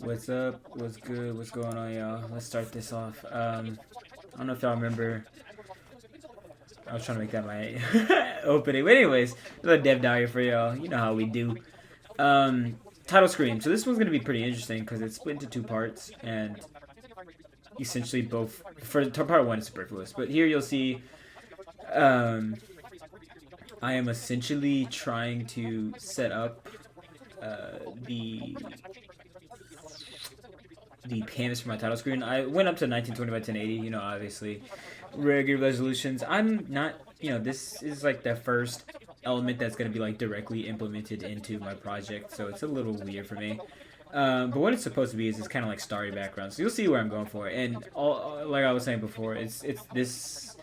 What's up? What's good? What's going on, y'all? Let's start this off. I don't know if y'all remember. I was trying to make that my opening. But anyways, there's a dev diary for y'all. You know how we do. Um, Title screen. So this one's gonna be pretty interesting because it's split into two parts, and essentially both. For part one, it's superfluous. But here you'll see. Um, I am essentially trying to set up the canvas for my title screen. I went up to 1920 by 1080, obviously. Regular resolutions. I'm not, this is like the first element that's going to be like directly implemented into my project, so it's a little weird for me. But what it's supposed to be is it's kind of like starry background, so you'll see where I'm going for. And like I was saying before, it's this.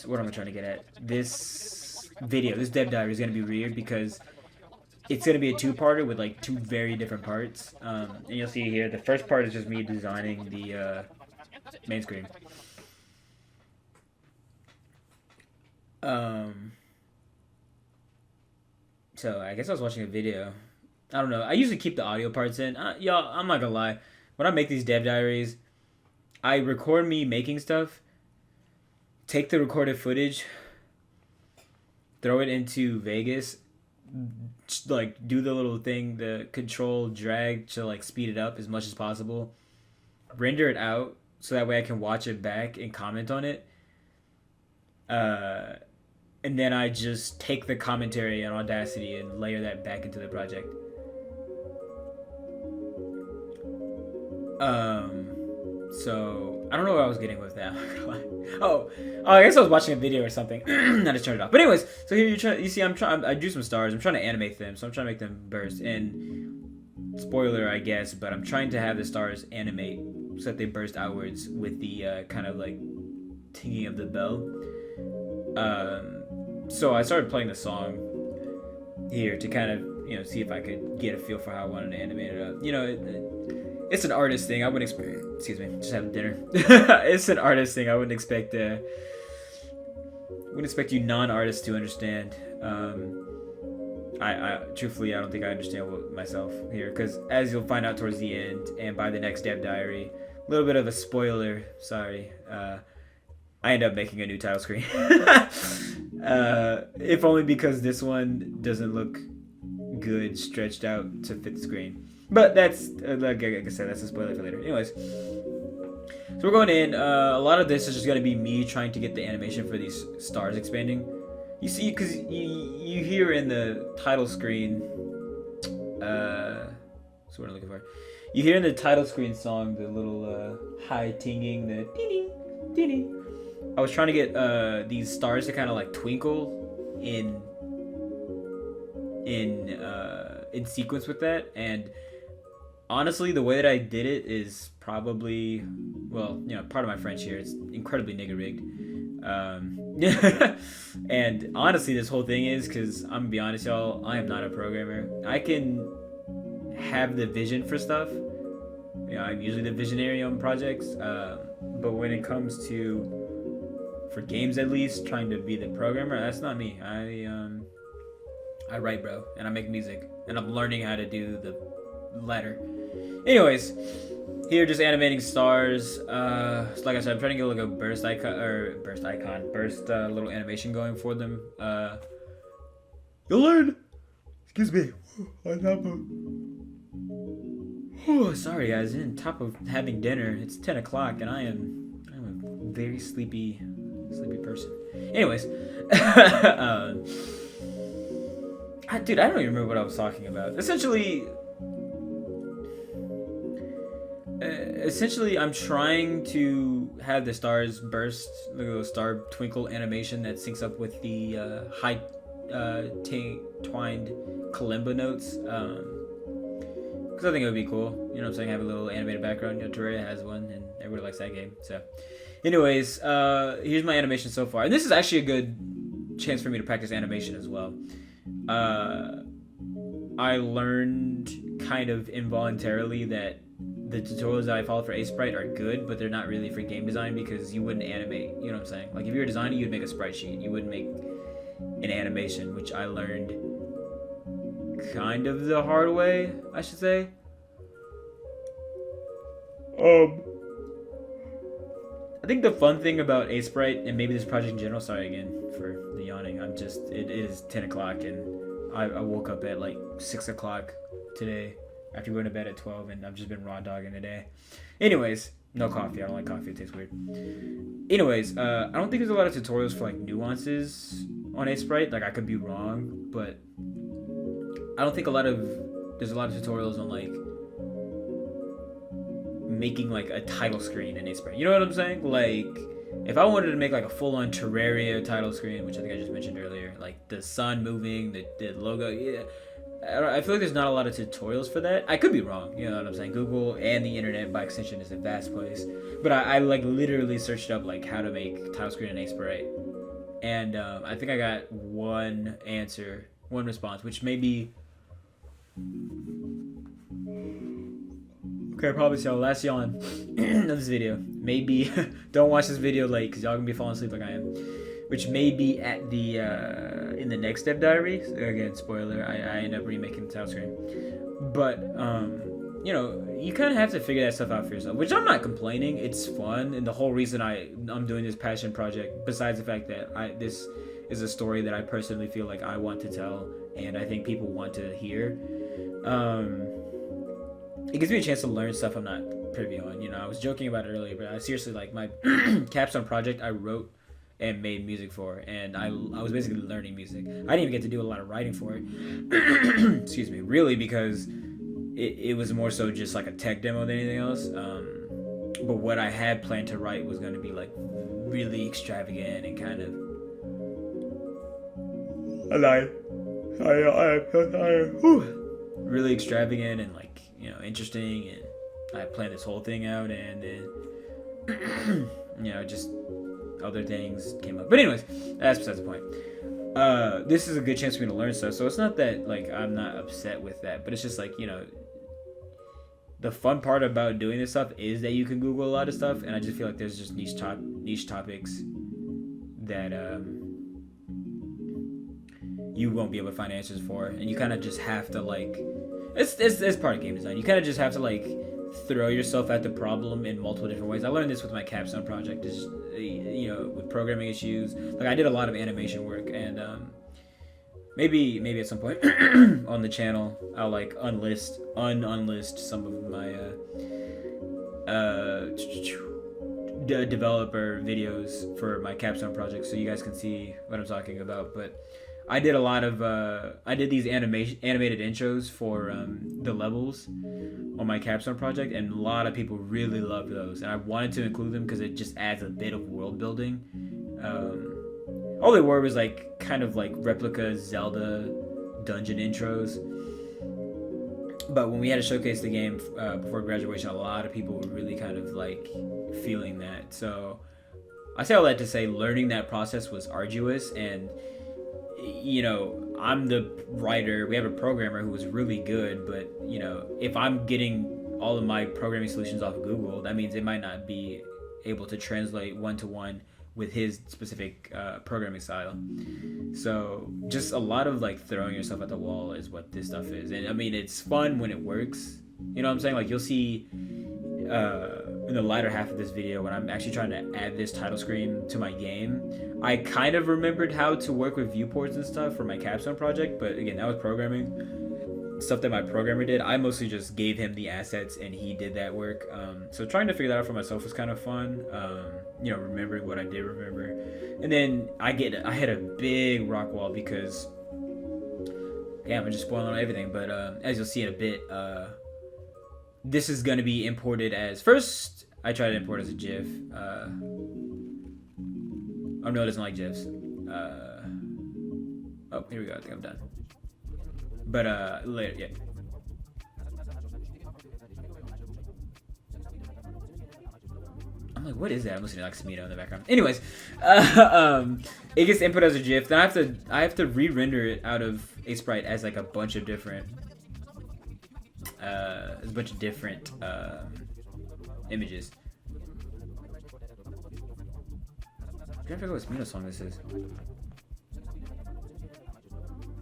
What am I trying to get at? This video, this dev diary is going to be weird because it's going to be a two-parter with like two very different parts. And you'll see here, the first part is just me designing the main screen. So I guess I was watching a video. I don't know. I usually keep the audio parts in. Y'all, I'm not gonna lie. When I make these dev diaries, I record me making stuff, take the recorded footage, throw it into Vegas, like do the little thing, the control drag to like speed it up as much as possible, render it out so that way I can watch it back and comment on it. And then I just take the commentary and Audacity and layer that back into the project. So I don't know what I was getting with that. oh, I guess I was watching a video or something. I just turned it off. But anyways, so here you see, I drew some stars. I'm trying to animate them, so I'm trying to make them burst. And spoiler, I guess, but I'm trying to have the stars animate so that they burst outwards with the kind of like tinging of the bell. So I started playing the song here to kind of see if I could get a feel for how I wanted to animate it up. It's an artist thing. I wouldn't expect. Excuse me, just having dinner. It's an artist thing. I wouldn't expect. Wouldn't expect you non-artists to understand. I truthfully, I don't think I understand myself here, because as you'll find out towards the end, and by the next dev diary, a little bit of a spoiler. Sorry. I end up making a new title screen. If only because this one doesn't look good stretched out to fit the screen. But that's, like I said, that's a spoiler for later. Anyways, so we're going in. A lot of this is just going to be me trying to get the animation for these stars expanding. You see, because you hear in the title screen, that's what I'm looking for. You hear in the title screen song the little high tinging, the ding ding ding. I was trying to get these stars to kind of like twinkle in sequence with that, and honestly, the way that I did it is probably, well, part of my French here. It's incredibly nigger rigged. And honestly, this whole thing is because I'm gonna be honest, y'all. I am not a programmer. I can have the vision for stuff. I'm usually the visionary on projects. But when it comes to, for games at least, trying to be the programmer, that's not me. I write, bro, and I make music, and I'm learning how to do the latter. Anyways, here just animating stars. So like I said, I'm trying to get like a burst little animation going for them. You'll learn. Excuse me. On top of. Oh, sorry guys. On top of having dinner, it's 10 o'clock, and I'm a very sleepy person. Anyways, dude, I don't even remember what I was talking about. Essentially, I'm trying to have the stars burst, the little star twinkle animation that syncs up with the high twined kalimba notes. Because I think it would be cool. You know what I'm saying? Have a little animated background. Terraria has one, and everybody likes that game. So, anyways, here's my animation so far. And this is actually a good chance for me to practice animation as well. I learned kind of involuntarily that the tutorials that I follow for Sprite are good, but they're not really for game design, because you wouldn't animate. You know what I'm saying? Like, if you were a designer, you'd make a sprite sheet. You wouldn't make an animation, which I learned kind of the hard way, I should say. I think the fun thing about Sprite, and maybe this project in general, sorry again for the yawning, it is 10 o'clock, and I woke up at like 6 o'clock today after going to bed at 12, and I've just been raw dogging today. Anyways, no coffee. I don't like coffee. It tastes weird. Anyways, I don't think there's a lot of tutorials for like nuances on Sprite. Like, I could be wrong, but I don't think there's a lot of tutorials on like making like a title screen in Sprite. You know what I'm saying? Like, if I wanted to make like a full-on Terraria title screen, which I think I just mentioned earlier, like the sun moving, the logo, yeah, I feel like there's not a lot of tutorials for that. I could be wrong. You know what I'm saying? Google and the internet by extension is a vast place. But I like literally searched up like how to make title screen in Sprite, and I think I got one response, which may be. Okay, I probably see our last yawn of this video. Maybe don't watch this video late because y'all gonna be falling asleep like I am. Which may be at the in the next Dev Diary. So again, spoiler, I end up remaking the title screen. But you know, you kind of have to figure that stuff out for yourself. Which I'm not complaining. It's fun, and the whole reason I'm doing this passion project, besides the fact that this is a story that I personally feel like I want to tell, and I think people want to hear. It gives me a chance to learn stuff I'm not privy on. You know, I was joking about it earlier, but I seriously, like, my capstone project I wrote and made music for, and I was basically learning music. I didn't even get to do a lot of writing for it. Excuse me, really, because it was more so just like a tech demo than anything else. But what I had planned to write was going to be like really extravagant and kind of. I lied. Really extravagant and like, you know, interesting, and I planned this whole thing out, and then you know, just other things came up. But anyways, that's besides the point. This is a good chance for me to learn stuff, so it's not that like I'm not upset with that, but it's just like, you know, the fun part about doing this stuff is that you can Google a lot of stuff, and I just feel like there's just niche topics that you won't be able to find answers for, and you kind of just have to like, it's part of game design. You kind of just have to like throw yourself at the problem in multiple different ways. I learned this with my capstone project, is, you know, with programming issues. Like, I did a lot of animation work, and maybe at some point on the channel I'll like unlist some of my developer videos for my capstone project, so you guys can see what I'm talking about. But I did a lot of I did these animated intros for the levels on my capstone project, and a lot of people really loved those, and I wanted to include them because it just adds a bit of world building. All they were was like kind of like replica Zelda dungeon intros, but when we had to showcase the game before graduation, a lot of people were really kind of like feeling that. So I say all that to say, learning that process was arduous, and you know, I'm the writer. We have a programmer who was really good, but you know, if I'm getting all of my programming solutions off of Google, that means it might not be able to translate one-to-one with his specific programming style. So just a lot of like throwing yourself at the wall is what this stuff is. And I mean, it's fun when it works. You know what I'm saying? Like, you'll see in the latter half of this video, when I'm actually trying to add this title screen to my game, I kind of remembered how to work with viewports and stuff for my capstone project, but again, that was programming stuff that my programmer did. I mostly just gave him the assets and he did that work. So trying to figure that out for myself was kind of fun. You know, remembering what I did remember. And then I had a big rock wall because, yeah, I'm just spoiling on everything, but as you'll see in a bit, this is going to be imported as, first I tried to import as a GIF. Oh no, it doesn't like GIFs. Oh, here we go, I think I'm done. But later, yeah. I'm like, what is that? I'm listening to like Smino in the background. Anyways, it gets input as a GIF. Then I have to re-render it out of Sprite as like a bunch of different images. I'm trying to figure out what Smino's song this is.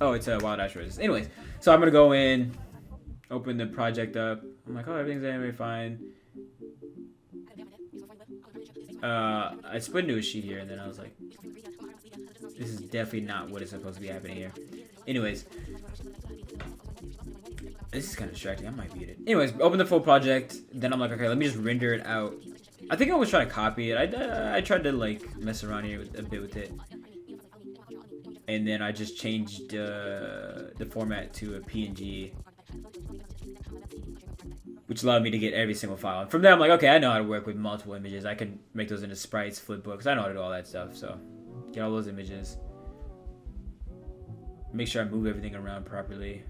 Oh, it's Wild Ash Roses. Anyways, So I'm gonna go in, open the project up. I'm like, oh, everything's animated fine. I split into a sheet here, and then I was like, this is definitely not what is supposed to be happening here. Anyways, this is kind of distracting. I might mute it. Anyways, open the full project. Then I'm like, okay, let me just render it out. I think I was trying to copy it. I tried to like mess around here a bit with it. And then I just changed the format to a PNG, which allowed me to get every single file. And from there, I'm like, okay, I know how to work with multiple images. I can make those into sprites, flipbooks. I know how to do all that stuff. So get all those images. Make sure I move everything around properly.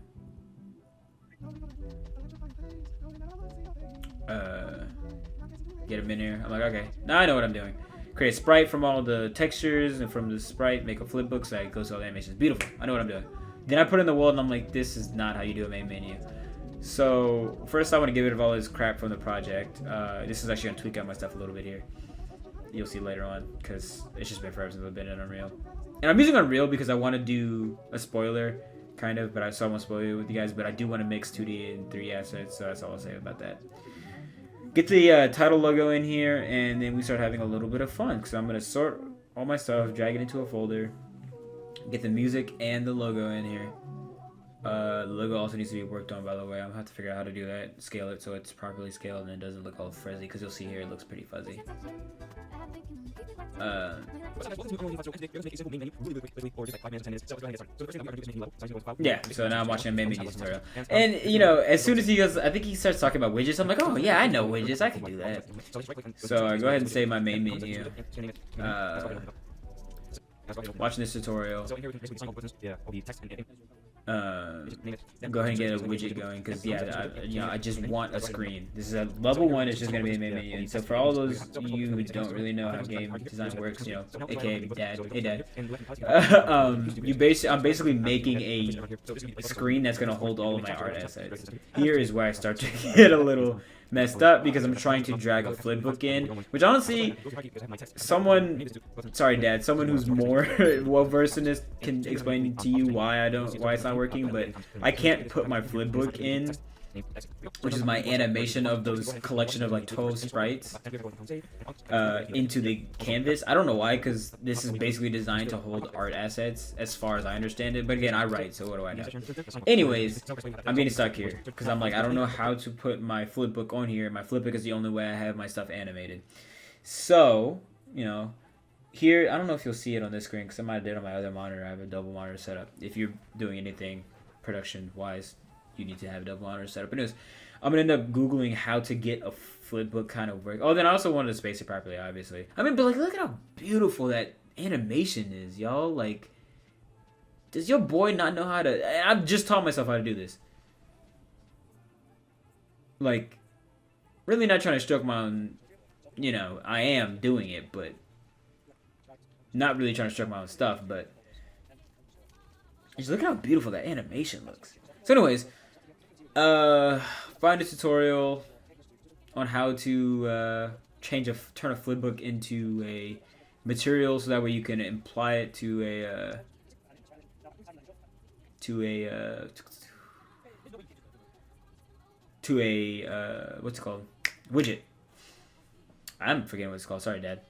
Get them in here. I'm like, okay, now I know what I'm doing. Create a sprite from all the textures, and from the sprite, make a flipbook so it goes to all the animations. Beautiful. I know what I'm doing. Then I put in the world, and I'm like, this is not how you do a main menu. So first, I want to get rid of all this crap from the project. This is actually gonna tweak out my stuff a little bit here. You'll see later on, because it's just been forever since I've been in Unreal. And I'm using Unreal because I want to do a spoiler, kind of, but I won't spoil it with you guys. But I do want to mix 2D and 3D assets, so that's all I'll say about that. Get the title logo in here, and then we start having a little bit of fun. Because I'm going to sort all my stuff, drag it into a folder, get the music and the logo in here. The logo also needs to be worked on, by the way. I'm going to have to figure out how to do that, scale it so it's properly scaled and it doesn't look all frizzy. Because you'll see here it looks pretty fuzzy. Yeah, so now I'm watching a main menu tutorial. And, you know, as soon as he goes, I think he starts talking about widgets, I'm like, oh, yeah, I know widgets, I can do that. So I go ahead and save my main menu. Watching this tutorial. Go ahead and get a widget going because I just want a screen. This is a level 1. It's just gonna be a main menu. And so for all those of you who don't really know how game design works, you know, aka Dad, hey Dad, I'm basically making a screen that's gonna hold all of my art assets. Here is where I start to get a little messed up because I'm trying to drag a flipbook in, which honestly, sorry Dad, someone who's more well versed in this can explain to you why it's not working, but I can't put my flipbook in, which is my animation of those collection of like 12 sprites, into the canvas. I don't know why, because this is basically designed to hold art assets as far as I understand it, but again, I write, so what do I know? Anyways, I'm getting stuck here because I'm like, I don't know how to put my flipbook on here. My flipbook is the only way I have my stuff animated. So, you know, here, I don't know if you'll see it on this screen because I might have did it on my other monitor. I have a double monitor setup. If you're doing anything production wise, you need to have a double monitor setup. But anyways, I'm gonna end up Googling how to get a flipbook kind of work. Oh, then I also wanted to space it properly, obviously. I mean, but like, look at how beautiful that animation is, y'all. Like, does your boy not know how to? I've just taught myself how to do this. Like, really not trying to stroke my own. You know, I am doing it, but not really trying to stroke my own stuff. But just look at how beautiful that animation looks. So, anyways. Find a tutorial on how to turn a flipbook into a material, so that way you can apply it to a what's it called, widget. I'm forgetting what it's called. Sorry, Dad.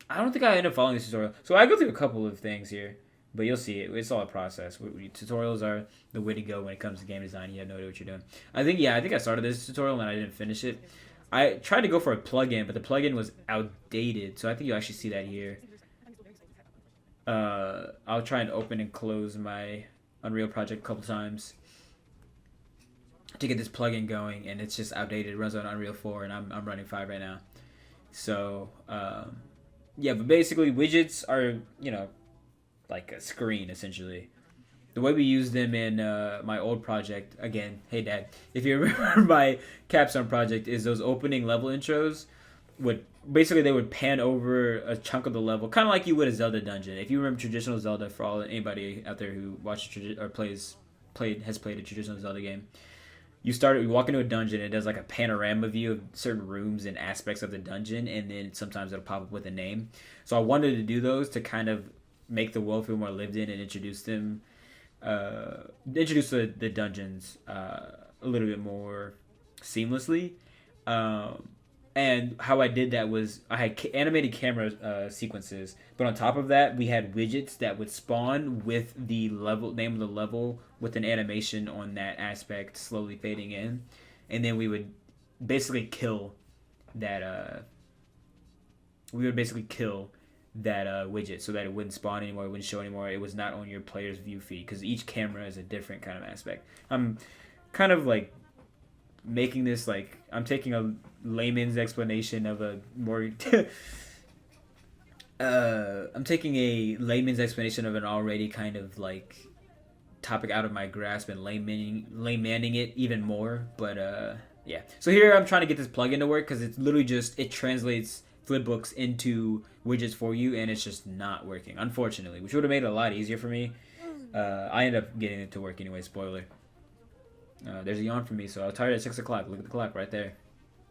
I don't think I ended up following this tutorial. So I go through a couple of things here, but you'll see it. It's all a process. Tutorials are the way to go when it comes to game design. You have no idea what you're doing. I think I started this tutorial and I didn't finish it. I tried to go for a plugin, but the plugin was outdated. So I think you'll actually see that here. I'll try and open and close my Unreal project a couple times to get this plugin going, and it's just outdated. It runs on Unreal 4, and I'm running 5 right now. So, yeah, but basically widgets are, you know, like a screen, essentially. The way we use them in my old project, again, hey Dad, if you remember my capstone project, is those opening level intros they would pan over a chunk of the level, kind of like you would a Zelda dungeon. If you remember traditional Zelda, for anybody out there who watches or has played a traditional Zelda game, you walk into a dungeon, it does like a panorama view of certain rooms and aspects of the dungeon, and then sometimes it'll pop up with a name. So I wanted to do those to kind of make the world feel more lived in and introduce the dungeons a little bit more seamlessly. Um, and how I did that was I had animated camera sequences, but on top of that, we had widgets that would spawn with the level name of the level with an animation on that aspect slowly fading in, and then basically kill that. We would basically kill that widget so that it wouldn't spawn anymore, it wouldn't show anymore. It was not on your player's view feed because each camera is a different kind of aspect. I'm kind of like making this like I'm taking a layman's explanation of a more I'm taking a layman's explanation of an already kind of like topic out of my grasp and laymaning it even more. But yeah. So here I'm trying to get this plugin to work because it's literally just it translates flipbooks into widgets for you, and it's just not working, unfortunately, which would have made it a lot easier for me. I ended up getting it to work anyway. Spoiler. There's a yawn for me, so I was tired at 6 o'clock. Look at the clock right there.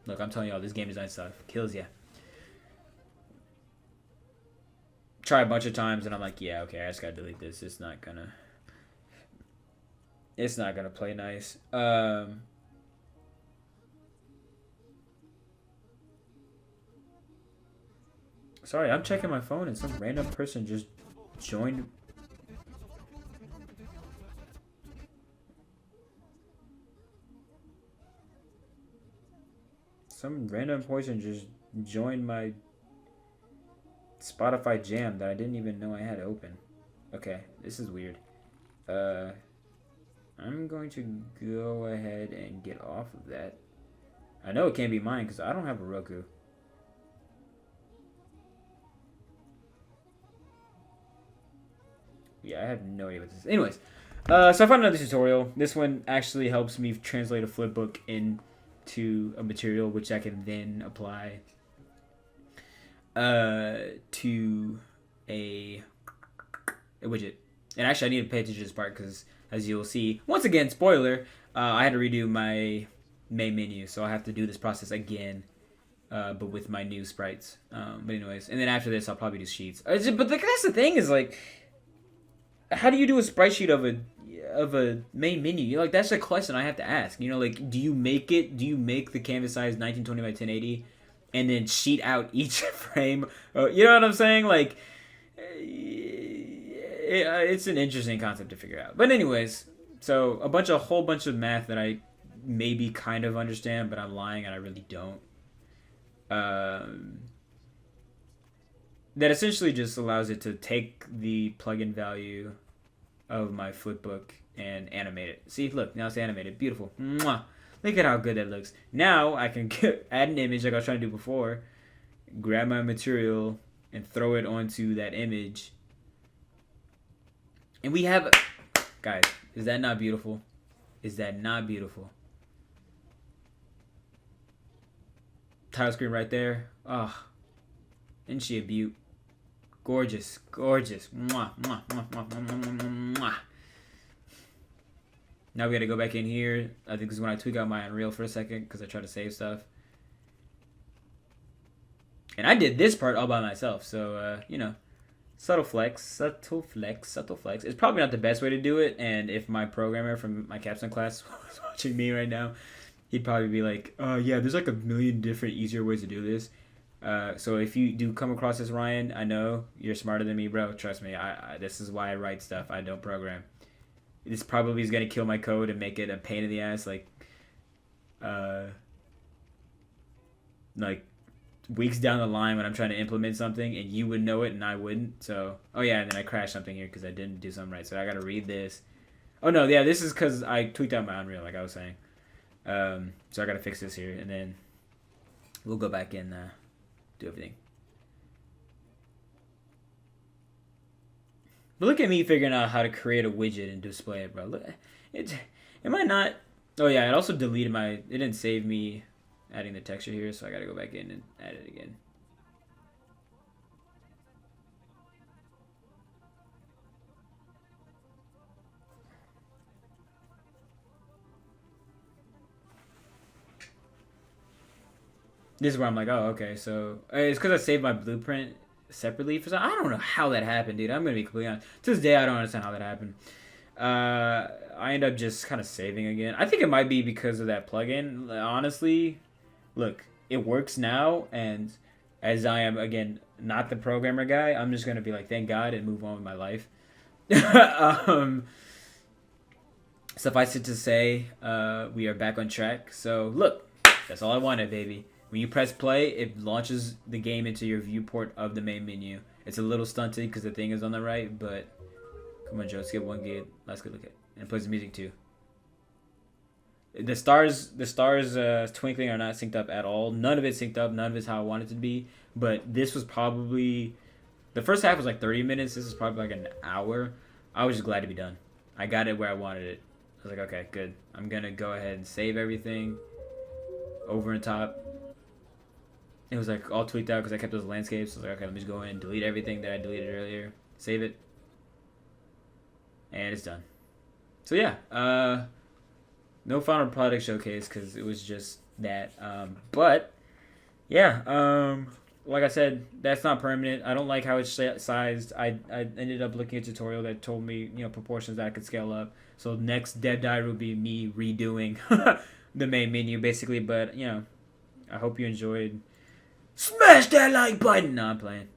Look, I'm telling y'all, this game design stuff kills ya. Try a bunch of times, and I'm like, yeah, okay, I just gotta delete this. It's not gonna play nice. Sorry, I'm checking my phone, and some random person just joined. Some random person just joined my Spotify jam that I didn't even know I had open. Okay, this is weird. I'm going to go ahead and get off of that. I know it can't be mine because I don't have a Roku. Yeah, I have no idea what this is. Anyways, so I found another tutorial. This one actually helps me translate a flipbook into a material, which I can then apply to a widget. And actually, I need to pay attention to this part because, as you'll see, once again, spoiler, I had to redo my main menu, so I have to do this process again, but with my new sprites. But anyways, and then after this, I'll probably do sheets. But that's the thing is like, how do you do a sprite sheet of a main menu? You know, like that's a question I have to ask. You know, like do you make the canvas size 1920 by 1080 and then sheet out each frame? You know what I'm saying? Like it's an interesting concept to figure out. But anyways, so a whole bunch of math that I maybe kind of understand, but I'm lying and I really don't. That essentially just allows it to take the plugin value of my flipbook and animate it. See, look, now it's animated. Beautiful. Mwah. Look at how good that looks. Now I can add an image like I was trying to do before, grab my material, and throw it onto that image. And we have... Guys, is that not beautiful? Is that not beautiful? Title screen right there. Oh, isn't she a beaut? Gorgeous, gorgeous. Mwah, mwah, mwah, mwah, mwah, mwah, mwah, mwah. Now we gotta go back in here. I think this is when I tweak out my Unreal for a second because I try to save stuff. And I did this part all by myself, so you know, subtle flex, subtle flex, subtle flex. It's probably not the best way to do it. And if my programmer from my capstone class was watching me right now, he'd probably be like, "Oh yeah, there's like a million different easier ways to do this." So if you do come across this, Ryan, I know you're smarter than me, bro. Trust me. This is why I write stuff. I don't program. This probably is gonna kill my code and make it a pain in the ass. Like weeks down the line when I'm trying to implement something and you would know it and I wouldn't. So oh yeah, and then I crashed something here because I didn't do something right. So I gotta read this. Oh no, yeah, this is because I tweaked out my Unreal, like I was saying. So I gotta fix this here and then we'll go back and do everything. But look at me figuring out how to create a widget and display it, bro. Look, am I not? Oh yeah, it also deleted it didn't save me adding the texture here, so I gotta go back in and add it again. this is where I'm like, oh, okay. So it's because I saved my blueprint separately for some. I don't know how that happened, dude. I'm gonna be completely honest. To this day, I don't understand how that happened. I end up just kind of saving again. I think it might be because of that plugin. Honestly, look, it works now, and as I am again not the programmer guy, I'm just gonna be like, thank God, and move on with my life. um, Suffice it to say, we are back on track. So look, that's all I wanted, baby. When you press play, it launches the game into your viewport of the main menu. It's a little stunted because the thing is on the right, but come on, Joe, skip one gig. Let's go look at it. And it plays the music too. The stars twinkling are not synced up at all. None of it's synced up. None of it's how I want it to be. But this was probably the first half was like 30 minutes. This is probably like an hour. I was just glad to be done. I got it where I wanted it. I was like, okay, good. I'm gonna go ahead and save everything over and top. It was like all tweaked out because I kept those landscapes. I was like, okay, let me just go in and delete everything that I deleted earlier. Save it. And it's done. So yeah, no final product showcase because it was just that. But yeah, like I said, that's not permanent. I don't like how it's sized. I ended up looking at a tutorial that told me proportions that I could scale up. So next dev diary will be me redoing the main menu basically. But I hope you enjoyed. Smash that like button. No, I'm playing.